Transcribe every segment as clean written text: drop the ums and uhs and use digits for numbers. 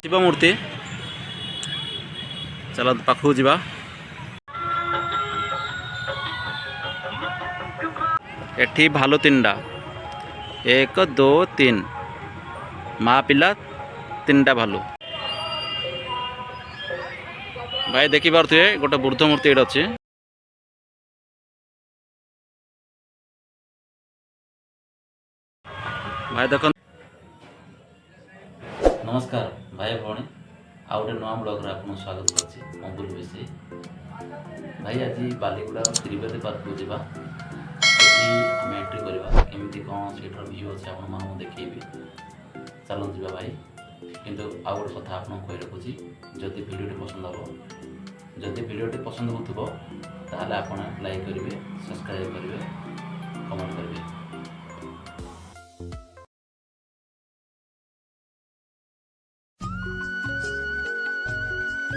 शिव मूर्ति चल पाखु जा एठी भालू तीनटा 1 2 3 माँ पिला तीनटा भालू भाई देखी पारे गोटे बुद्ध मूर्ति ये अच्छे भाई देख नमस्कार भाई भौणी आउ गोटे नुआ ब्लॉग रे आपन स्वागत करछि मंगुल विषय भाई आज बालीगुड़ा त्रिवेदी पार्क को जावा आम एंट्री करवा केमती कौन सीटर व्यू अच्छे आपण मानू देखी चलत जा भाई किंतु आउ गोटे कथा आपन कहि रखुछि जदि वीडियोटी पसंद हो जदि वीडियोटी पसंद होथबो ताहले आपण लाइक करिवे सब्सक्राइब करिवे कमेंट करिवे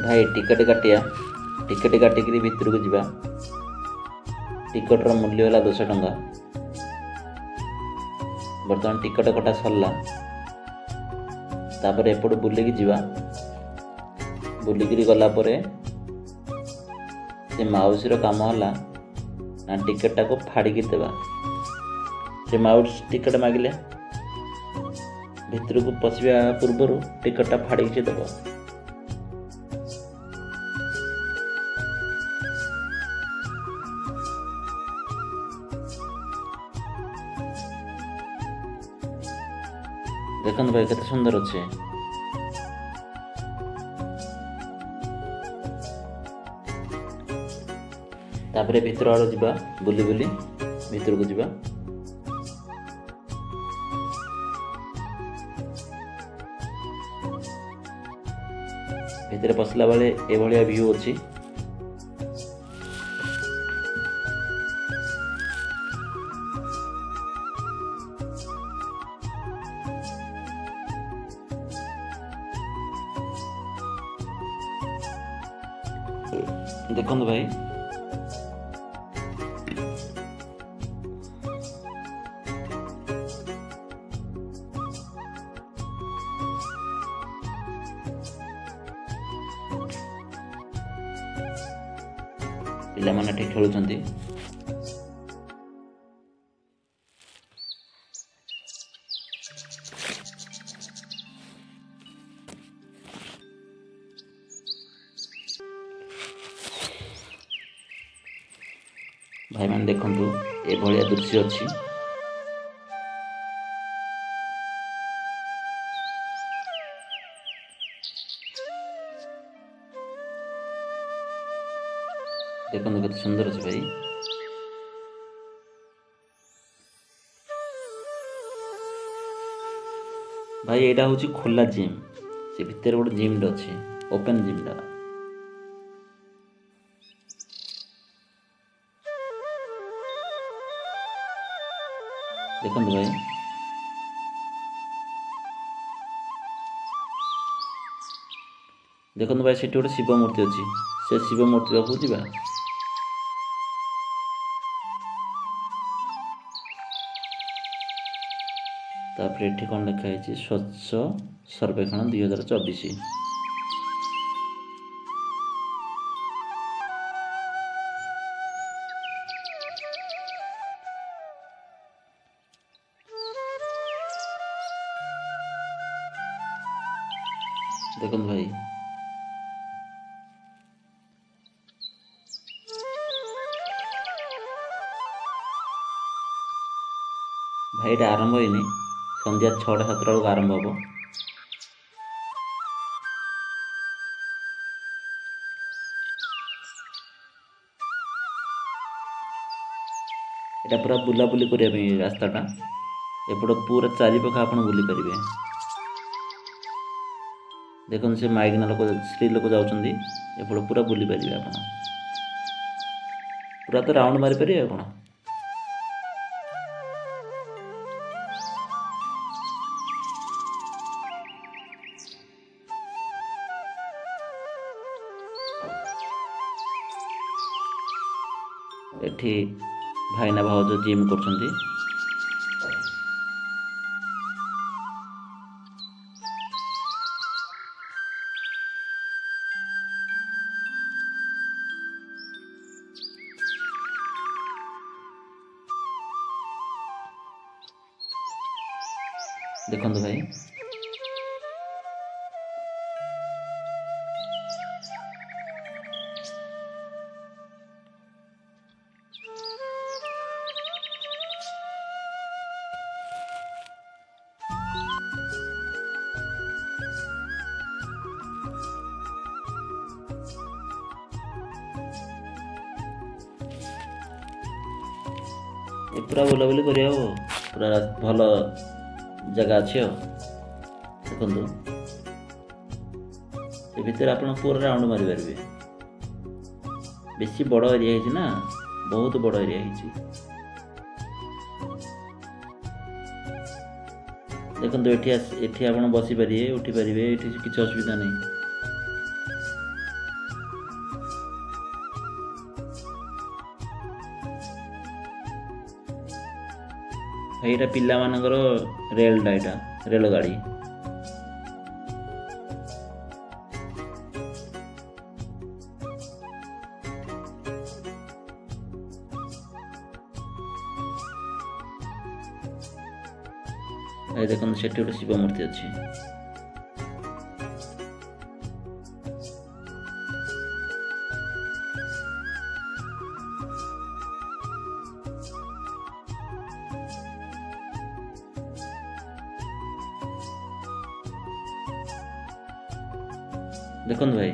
भाई टिकट काटिया टिकट काटिक भितर को जावा टिकटर मूल्य है 200 टंका बर्तमान टिकट कटा सरला तापर एपट बुलिकी जीवा बुलिकी गला परे से माउसी काम है ना टिकट टाको फाड़िकी देवा से माउस टिकट मागिले भितर को पशिया पूर्व टिकटा फाड़िकी देव देखो भाई केते सुंदर अच्छे तापर भीतर आड़ जा बुली बुली भीतर को जा भीतर पसला बेले ए व्यू अच्छी देखो भाई पिला माने ठीक खेलुचंती भाई मैंने देखु ये दृश्य अच्छी देखो केते सुंदर अच्छे भाई भाई यहाँ हूँ खोला जिम से भितर गोटे जिम अच्छे ओपन जिम टा देखो भाई देखो भाई से गोटे शिव मूर्ति अच्छी से शिव मूर्ति पाखु जा तापर ये कौन लिखाई स्वच्छ सर्वेक्षण 2024 देखो भाई भाई ये आरंभ होनी संध्या 6टा 7टा बेलू आरंभ हम यहाँ पूरा बुलाबुली करने रास्ताटा एपट पूरा चारिपाख आप बुली पारे देखो से माइकिना लोक स्त्री लोक जाऊँगी एपट पूरा बुली पारे आप पूरा तो राउंड मारी पारे आप एठी भाईना भाउज जिम करछंती। देखो भाई ये पूरा बुलाबुली कर पूरा भल जगह अच्छी देखु से भितर आप पूरा राउंड मारी पारे बेसी बड़ एरिया है ना बहुत बड़ एरिया है देखो ये आप बसी पारे उठी पारे ये किसी असुविधा नहीं भाई ये पिला मानकर रेलटा यहाँ रेल गाड़ी भाई देखो से गोटे शिव मूर्ति अच्छी देखो भाई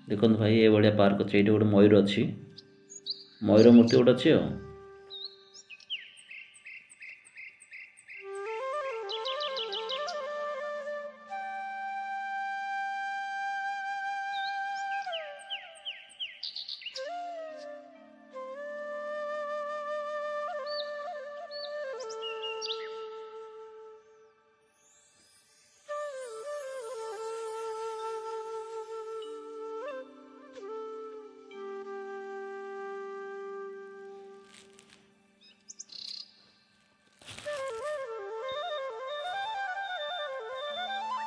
देखो भाई ये भाया पार्क अच्छे ये गोटे मयूर अच्छी मयूर मूर्ति गोटे अच्छी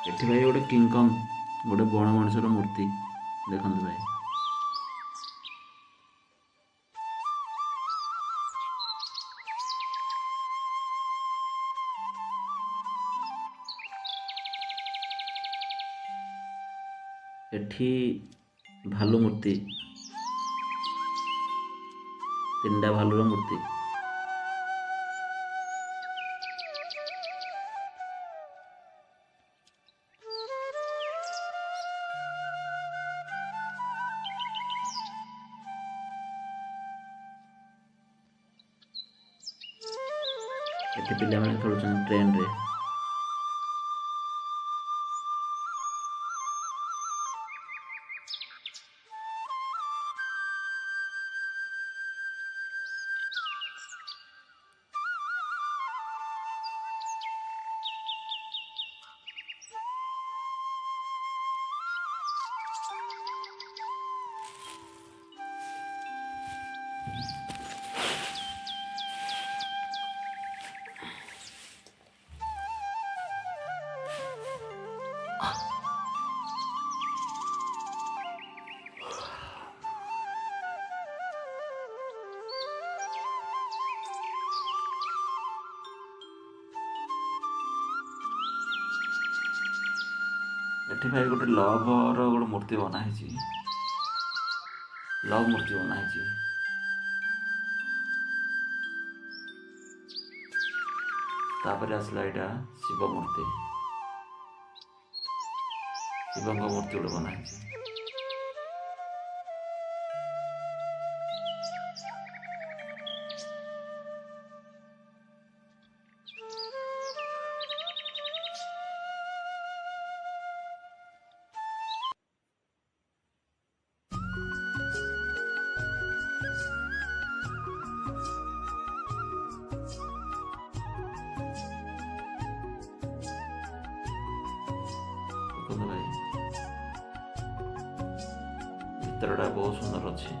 एठी भाई गोटे किंगकंग गोटे बण मनुष्यर मूर्ति देखो भाई एठी भालू मूर्ति तीनटा भालूर मूर्ति एठी पिला माने खेलुछन ट्रेन रे एठी भाई गोटे लवर गोटे मूर्ति बनाई लव मूर्ति बनाई तापर आसला यहाँ शिव मूर्ति शिव मूर्ति गोटे बनाई ଚିତ୍ରଟା ବହୁତ ସୁନ୍ଦର ଅଛି।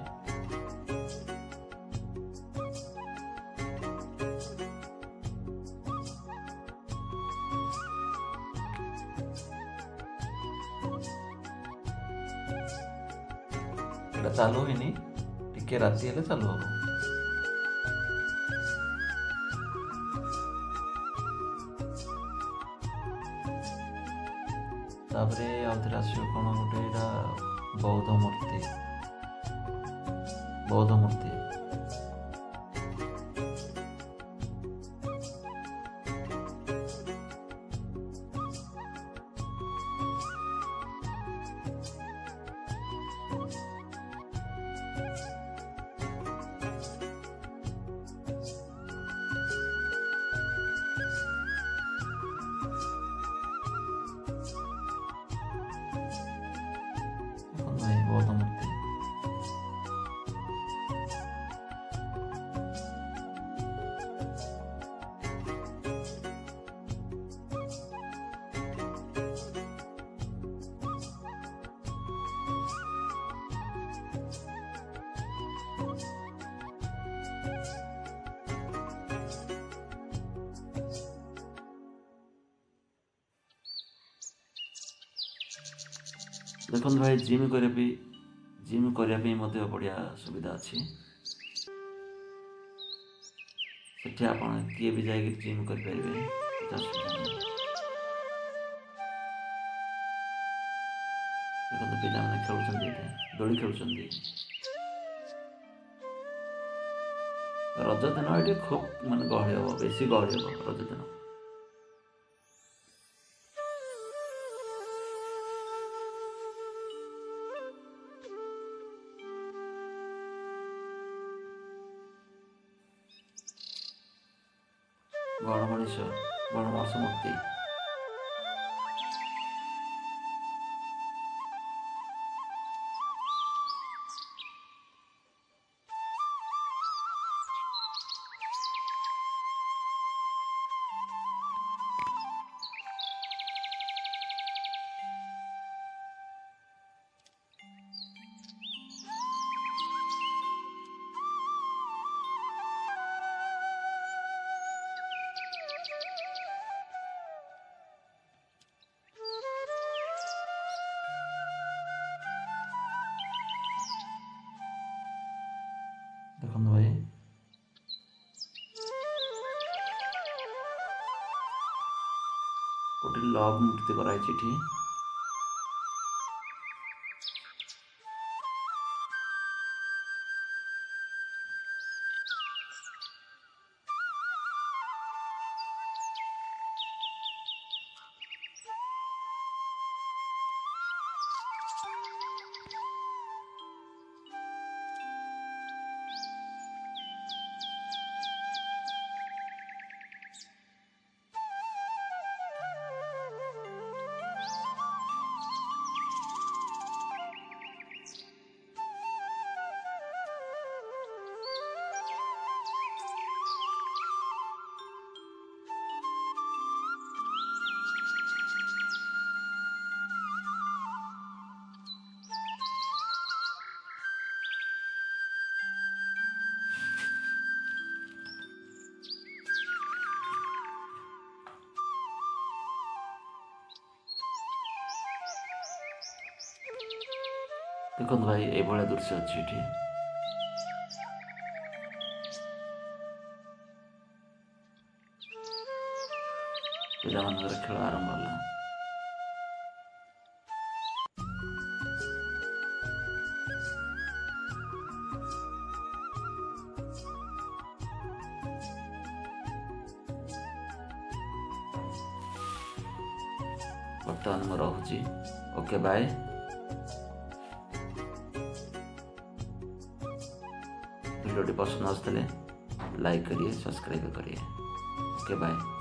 এটা চালু হয়নি, ଟିକେ ରାତି ହେଲେ ଚାଲୁ ହବ। ତାପରେ ଆଉଥରେ ଆସିବ କ'ଣ ଗୋଟେ, ଏଇଟା ବୌଦ୍ଧ ମୂର୍ତ୍ତି। ବୌଦ୍ଧ ମୂର୍ତ୍ତି। ଦେଖନ୍ତୁ ଭାଇ, ଜିମ୍ କରିବା ପାଇଁ ମଧ୍ୟ ବଢ଼ିଆ ସୁବିଧା ଅଛି। ସେଠି ଆପଣ କିଏ ବି ଯାଇକି ଜିମ୍ କରିପାରିବେ, କିଛି ଅସୁବିଧା ନାହିଁ। ଦେଖନ୍ତୁ ପିଲାମାନେ ଖେଳୁଛନ୍ତି, ଏଠି ଦୋଳି ଖେଳୁଛନ୍ତି। ରଜ ଦିନ ଏଠି ଖୁବ୍ ଗହଳି ହେବ, ବେଶୀ ଗହଳି ହେବ ରଜ ଦିନ। ଗଣେଶ ମୂର୍ତ୍ତି। ଦେଖନ୍ତୁ ଭାଇ, ଗୋଟେ ଲଭ୍ ମୂର୍ତ୍ତି କରାଯାଇଛି ଏଠି। ଦେଖନ୍ତୁ ଭାଇ, ଏଇଭଳିଆ ଦୃଶ୍ୟ ଅଛି ଏଠି। ପିଲାମାନଙ୍କର ଖେଳ ଆରମ୍ଭ ହେଲା। ବର୍ତ୍ତମାନ ମୁଁ ରହୁଛି। Okay, bye. वीडियो पसंद आसते लाइक करिए, सब्सक्राइब करिए। Okay, bye.